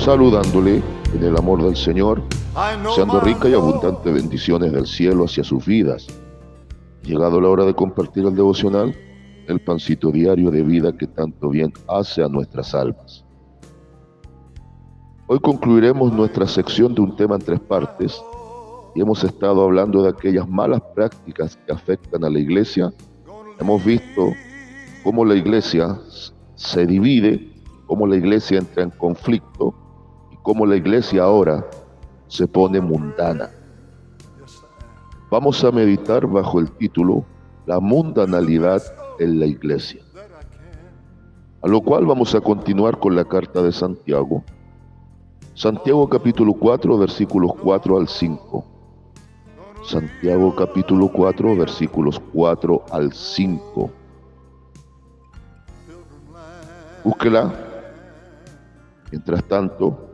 saludándole en el amor del Señor, deseando rica y abundante bendiciones del cielo hacia sus vidas. Llegado la hora de compartir el devocional, el pancito diario de vida que tanto bien hace a nuestras almas. Hoy concluiremos nuestra sección de un tema en 3 partes y hemos estado hablando de aquellas malas prácticas que afectan a la iglesia. Hemos visto cómo la iglesia se divide, cómo la iglesia entra en conflicto y cómo la iglesia ahora se pone mundana. Vamos a meditar bajo el título La mundanalidad en la iglesia. A lo cual vamos a continuar con la carta de Santiago. Santiago capítulo 4, versículos 4 al 5. Santiago capítulo 4, versículos 4 al 5. Búsquela. Mientras tanto,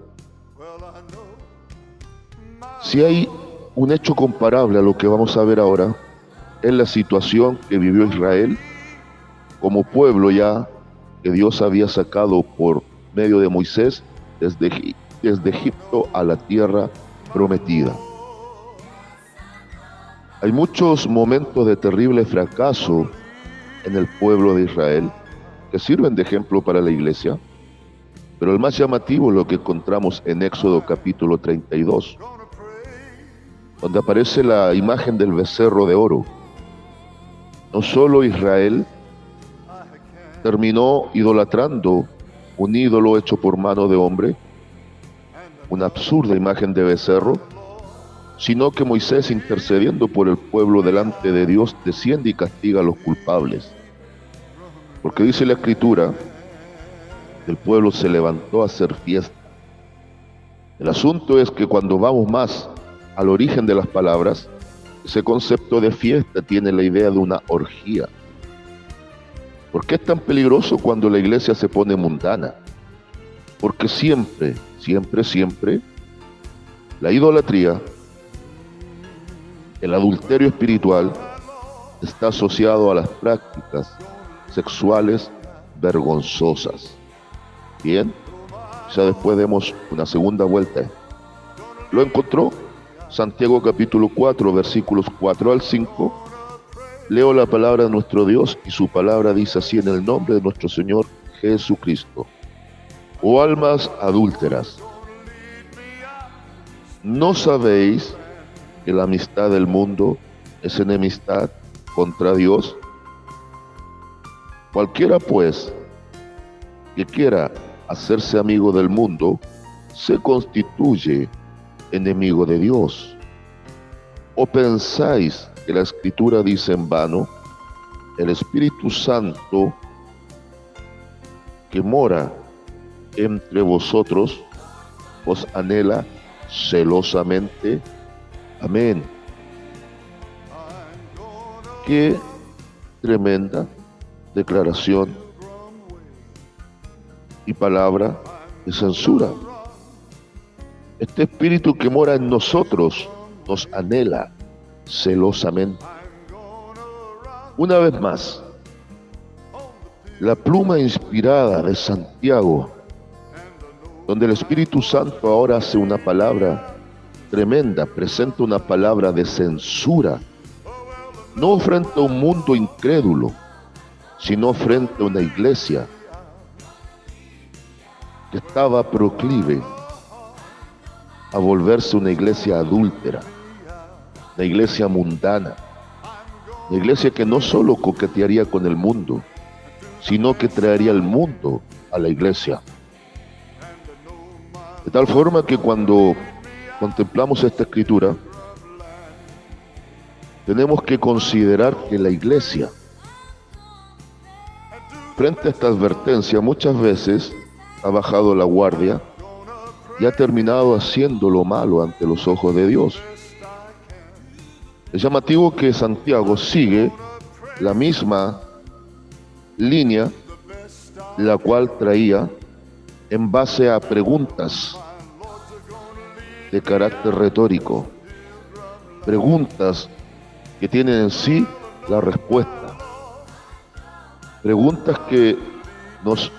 si hay un hecho comparable a lo que vamos a ver ahora, es la situación que vivió Israel como pueblo ya que Dios había sacado por medio de Moisés desde Egipto a la tierra prometida. Hay muchos momentos de terrible fracaso en el pueblo de Israel que sirven de ejemplo para la iglesia, pero el más llamativo es lo que encontramos en Éxodo capítulo 32, donde aparece la imagen del becerro de oro. No solo Israel terminó idolatrando un ídolo hecho por mano de hombre, una absurda imagen de becerro, sino que Moisés, intercediendo por el pueblo delante de Dios, desciende y castiga a los culpables. Porque dice la Escritura, el pueblo se levantó a hacer fiesta. El asunto es que cuando vamos más al origen de las palabras, ese concepto de fiesta tiene la idea de una orgía. ¿Por qué es tan peligroso cuando la iglesia se pone mundana? Porque siempre, la idolatría, el adulterio espiritual, está asociado a las prácticas sexuales vergonzosas. Bien, ya después demos una segunda vuelta. ¿Lo encontró? Santiago capítulo 4, versículos 4 al 5. Leo la palabra de nuestro Dios y su palabra dice así: en el nombre de nuestro Señor Jesucristo. Oh almas adúlteras, ¿no sabéis que la amistad del mundo es enemistad contra Dios? Cualquiera pues que quiera hacerse amigo del mundo se constituye enemigo de Dios. ¿O pensáis que la Escritura dice en vano: el Espíritu Santo que mora entre vosotros os anhela celosamente? Amén. Qué tremenda declaración y palabra de censura. Este Espíritu que mora en nosotros nos anhela celosamente. Una vez más, la pluma inspirada de Santiago, donde el Espíritu Santo ahora hace una palabra tremenda, presenta una palabra de censura, no frente a un mundo incrédulo, sino frente a una iglesia que estaba proclive a volverse una iglesia adúltera, una iglesia mundana, una iglesia que no solo coquetearía con el mundo, sino que traería el mundo a la iglesia. De tal forma que cuando contemplamos esta escritura, tenemos que considerar que la iglesia, frente a esta advertencia, muchas veces ha bajado la guardia y ha terminado haciendo lo malo ante los ojos de Dios. Es llamativo que Santiago sigue la misma línea, la cual traía en base a preguntas de carácter retórico, preguntas que tienen en sí la respuesta, preguntas que nos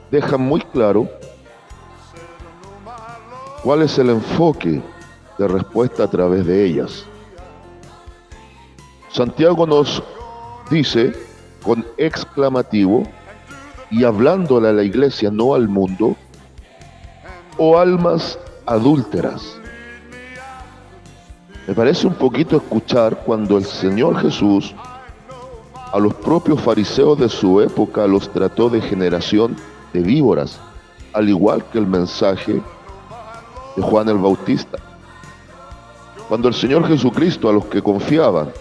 dejan muy claro ¿Cuál es el enfoque de respuesta a través de ellas? Santiago nos dice con exclamativo y hablándole a la iglesia, no al mundo: oh almas adúlteras. Me parece un poquito escuchar cuando el Señor Jesús a los propios fariseos de su época los trató de generación de víboras, al igual que el mensaje de Juan el Bautista. Cuando el Señor Jesucristo a los que confiaban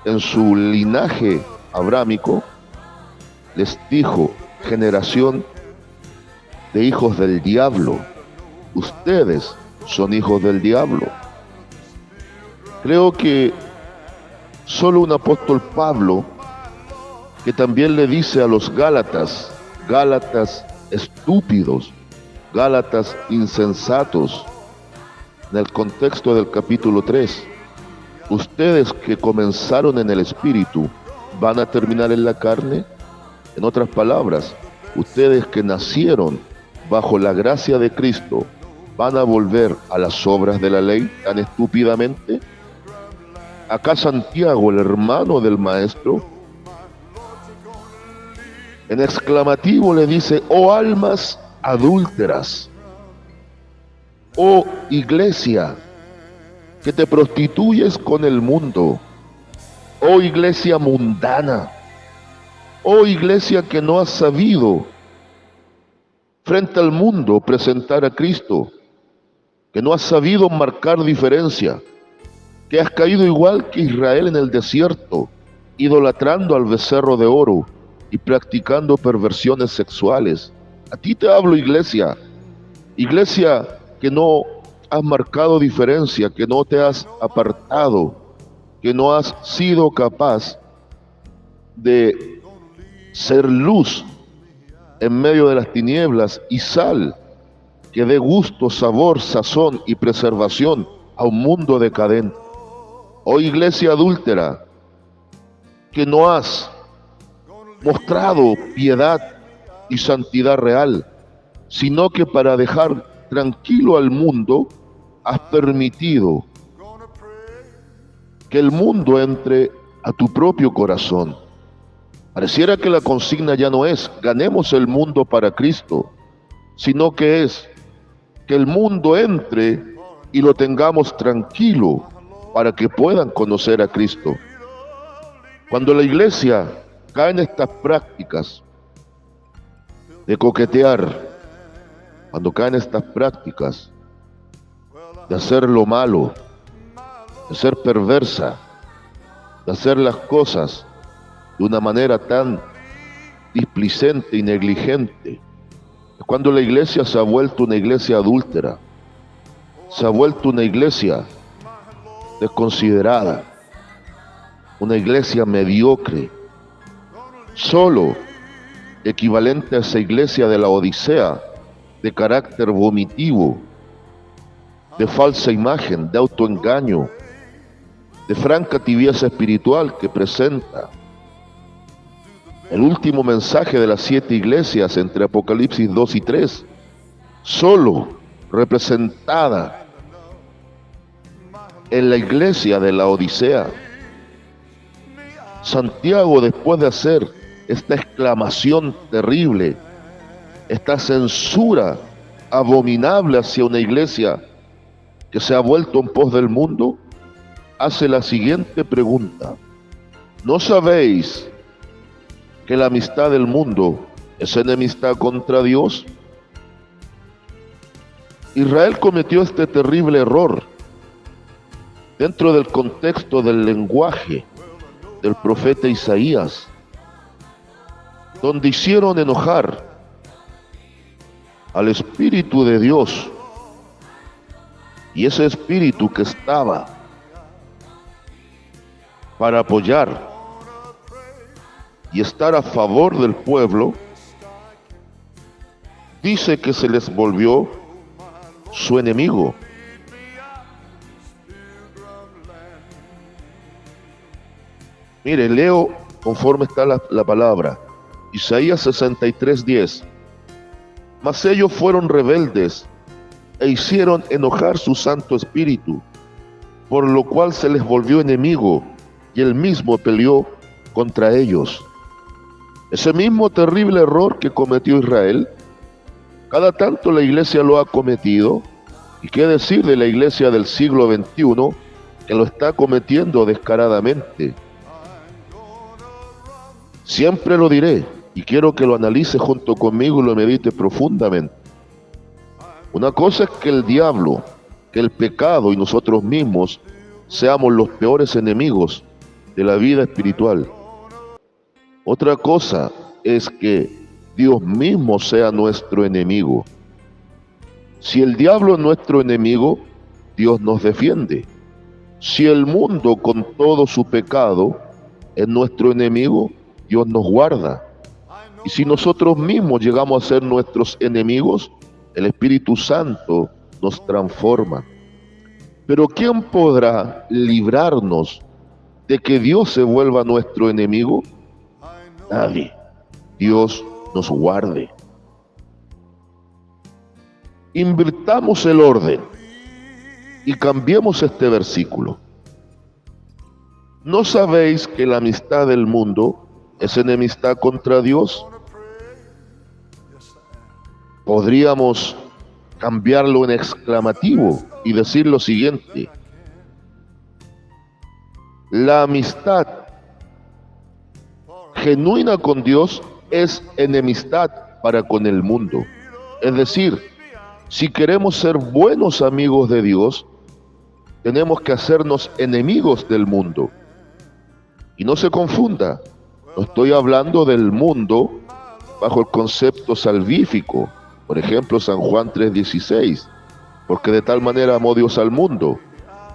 en su linaje abrámico les dijo: generación de hijos del diablo, ustedes son hijos del diablo. Creo que solo un apóstol Pablo, que también le dice a los Gálatas: Gálatas estúpidos, Gálatas insensatos, en el contexto del capítulo 3, ustedes que comenzaron en el Espíritu, ¿van a terminar en la carne? En otras palabras, ustedes que nacieron bajo la gracia de Cristo, ¿van a volver a las obras de la ley tan estúpidamente? Acá Santiago, el hermano del maestro, en exclamativo le dice: oh almas adúlteras, oh iglesia que te prostituyes con el mundo, oh iglesia mundana, oh iglesia que no has sabido frente al mundo presentar a Cristo, que no has sabido marcar diferencia, que has caído igual que Israel en el desierto, idolatrando al becerro de oro y practicando perversiones sexuales. A ti te hablo, iglesia, iglesia que no has marcado diferencia, que no te has apartado, que no has sido capaz de ser luz en medio de las tinieblas y sal que dé gusto, sabor, sazón y preservación a un mundo decadente. Oh iglesia adúltera, que no has mostrado piedad y santidad real, sino que para dejar tranquilo al mundo has permitido que el mundo entre a tu propio corazón. Pareciera que la consigna ya no es ganemos el mundo para Cristo, sino que es que el mundo entre y lo tengamos tranquilo para que puedan conocer a Cristo. Cuando la iglesia cae en estas prácticas de coquetear, cuando caen estas prácticas de hacer lo malo, de ser perversa, de hacer las cosas de una manera tan displicente y negligente, es cuando la iglesia se ha vuelto una iglesia adúltera, se ha vuelto una iglesia desconsiderada, una iglesia mediocre, solo equivalente a esa iglesia de la Odisea, de carácter vomitivo, de falsa imagen, de autoengaño, de franca tibieza espiritual que presenta el último mensaje de las 7 iglesias entre Apocalipsis 2 y 3, solo representada en la iglesia de la Odisea. Santiago, después de hacer esta exclamación terrible, esta censura abominable hacia una iglesia que se ha vuelto en pos del mundo, hace la siguiente pregunta: ¿no sabéis que la amistad del mundo es enemistad contra Dios? Israel cometió este terrible error dentro del contexto del lenguaje del profeta Isaías, donde hicieron enojar al Espíritu de Dios, y ese Espíritu que estaba para apoyar y estar a favor del pueblo, dice que se les volvió su enemigo. Mire, leo conforme está la palabra. Isaías 63:10. Mas ellos fueron rebeldes e hicieron enojar su Santo Espíritu, por lo cual se les volvió enemigo y él mismo peleó contra ellos. Ese mismo terrible error que cometió Israel, cada tanto la iglesia lo ha cometido, y qué decir de la iglesia del siglo XXI, que lo está cometiendo descaradamente. Siempre lo diré, y quiero que lo analice junto conmigo y lo medite profundamente. Una cosa es que el diablo, que el pecado y nosotros mismos seamos los peores enemigos de la vida espiritual. Otra cosa es que Dios mismo sea nuestro enemigo. Si el diablo es nuestro enemigo, Dios nos defiende. Si el mundo con todo su pecado es nuestro enemigo, Dios nos guarda. Y si nosotros mismos llegamos a ser nuestros enemigos, el Espíritu Santo nos transforma. Pero ¿quién podrá librarnos de que Dios se vuelva nuestro enemigo? Nadie. Dios nos guarde. Invirtamos el orden y cambiemos este versículo. ¿No sabéis que la amistad del mundo es enemistad contra Dios? Podríamos cambiarlo en exclamativo y decir lo siguiente: la amistad genuina con Dios es enemistad para con el mundo. Es decir, si queremos ser buenos amigos de Dios, tenemos que hacernos enemigos del mundo. Y no se confunda, no estoy hablando del mundo bajo el concepto salvífico, por ejemplo San Juan 3:16, porque de tal manera amó Dios al mundo.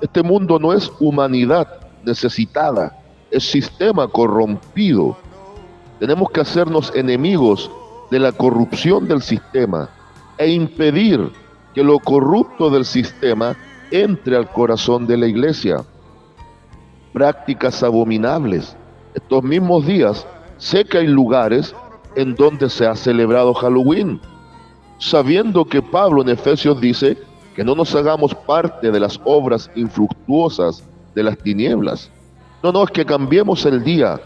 Este mundo no es humanidad necesitada, es sistema corrompido. Tenemos que hacernos enemigos de la corrupción del sistema e impedir que lo corrupto del sistema entre al corazón de la iglesia. Prácticas abominables. Estos mismos días sé que hay lugares en donde se ha celebrado Halloween, sabiendo que Pablo en Efesios dice que no nos hagamos parte de las obras infructuosas de las tinieblas. No, es que cambiemos el día,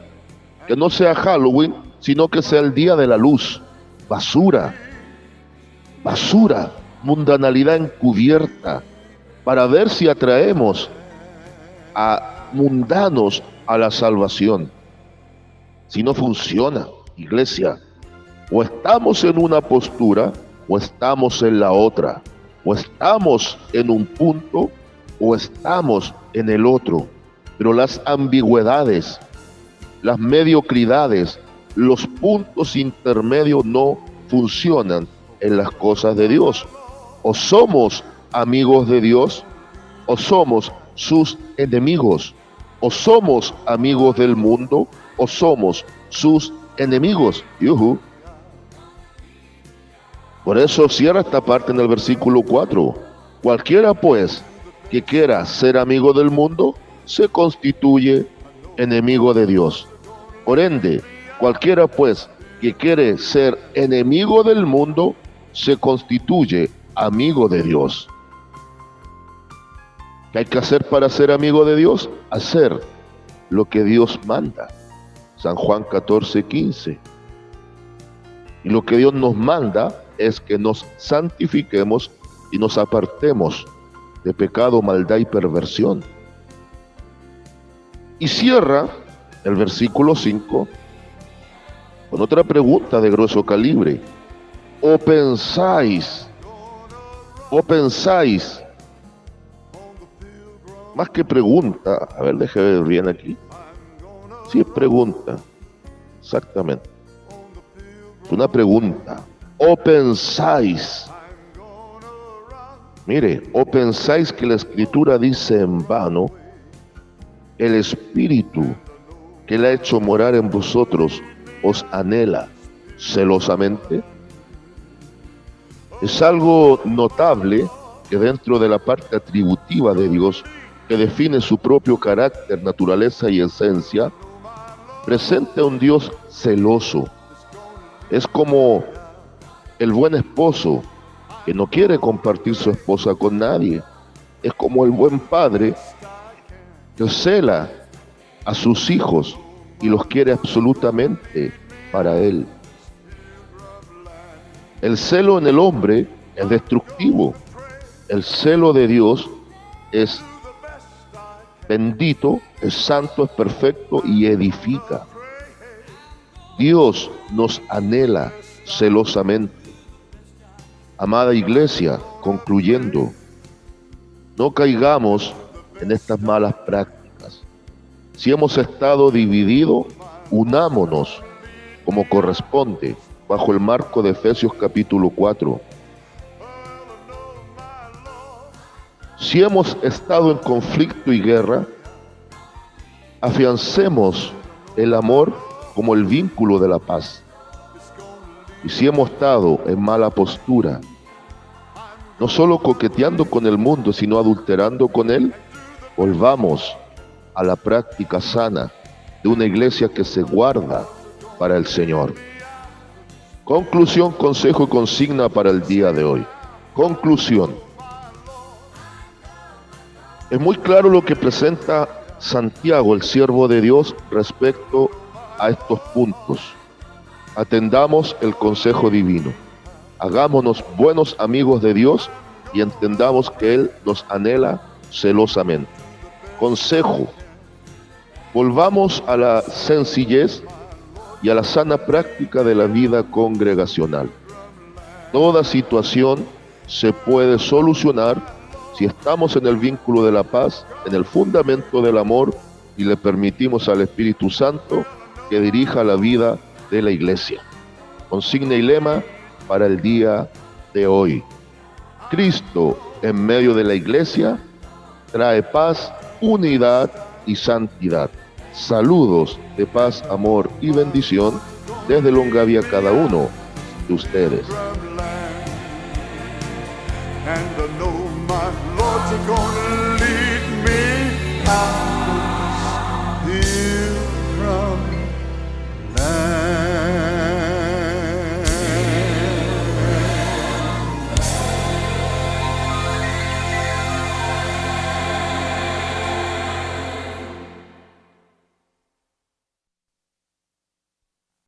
que no sea Halloween, sino que sea el día de la luz. Basura, mundanalidad encubierta, para ver si atraemos a mundanos a la salvación. Si no funciona, iglesia, o estamos en una postura o estamos en la otra, o estamos en un punto o estamos en el otro. Pero las ambigüedades, las mediocridades, los puntos intermedios no funcionan en las cosas de Dios. O somos amigos de Dios o somos sus enemigos. O somos amigos del mundo o somos sus enemigos. ¡Yujú! Por eso cierra esta parte en el versículo 4. Cualquiera pues que quiera ser amigo del mundo se constituye enemigo de Dios. Por ende, cualquiera pues que quiere ser enemigo del mundo se constituye amigo de Dios. ¿Qué hay que hacer para ser amigo de Dios? Hacer lo que Dios manda. San Juan 14:15. Y lo que Dios nos manda es que nos santifiquemos y nos apartemos de pecado, maldad y perversión. Y cierra el versículo 5 con otra pregunta de grueso calibre. ¿O pensáis, más que pregunta, a ver, déjame ver bien aquí. Sí, es pregunta, exactamente. Es una pregunta. ¿O pensáis? Mire, ¿o pensáis que la Escritura dice en vano, el Espíritu que le ha hecho morar en vosotros os anhela celosamente? Es algo notable que dentro de la parte atributiva de Dios, que define su propio carácter, naturaleza y esencia, presenta un Dios celoso. Es como el buen esposo que no quiere compartir su esposa con nadie. Es como el buen padre que cela a sus hijos y los quiere absolutamente para él. El celo en el hombre es destructivo. El celo de Dios es bendito, es santo, es perfecto y edifica. Dios nos anhela celosamente. Amada iglesia, concluyendo, no caigamos en estas malas prácticas. Si hemos estado divididos, unámonos como corresponde, bajo el marco de Efesios capítulo 4. Si hemos estado en conflicto y guerra, afiancemos el amor como el vínculo de la paz. Y si hemos estado en mala postura, no solo coqueteando con el mundo, sino adulterando con él, volvamos a la práctica sana de una iglesia que se guarda para el Señor. Conclusión, consejo y consigna para el día de hoy. Conclusión. Es muy claro lo que presenta Santiago, el siervo de Dios, respecto a estos puntos. Atendamos el consejo divino. Hagámonos buenos amigos de Dios y entendamos que Él nos anhela celosamente. Consejo. Volvamos a la sencillez y a la sana práctica de la vida congregacional. Toda situación se puede solucionar si estamos en el vínculo de la paz, en el fundamento del amor y le permitimos al Espíritu Santo que dirija la vida de la iglesia. Consigna y lema para el día de hoy. Cristo en medio de la iglesia trae paz, unidad y santidad. Saludos de paz, amor y bendición desde Longavia cada uno de ustedes. And I know my Lord's gonna lead me out.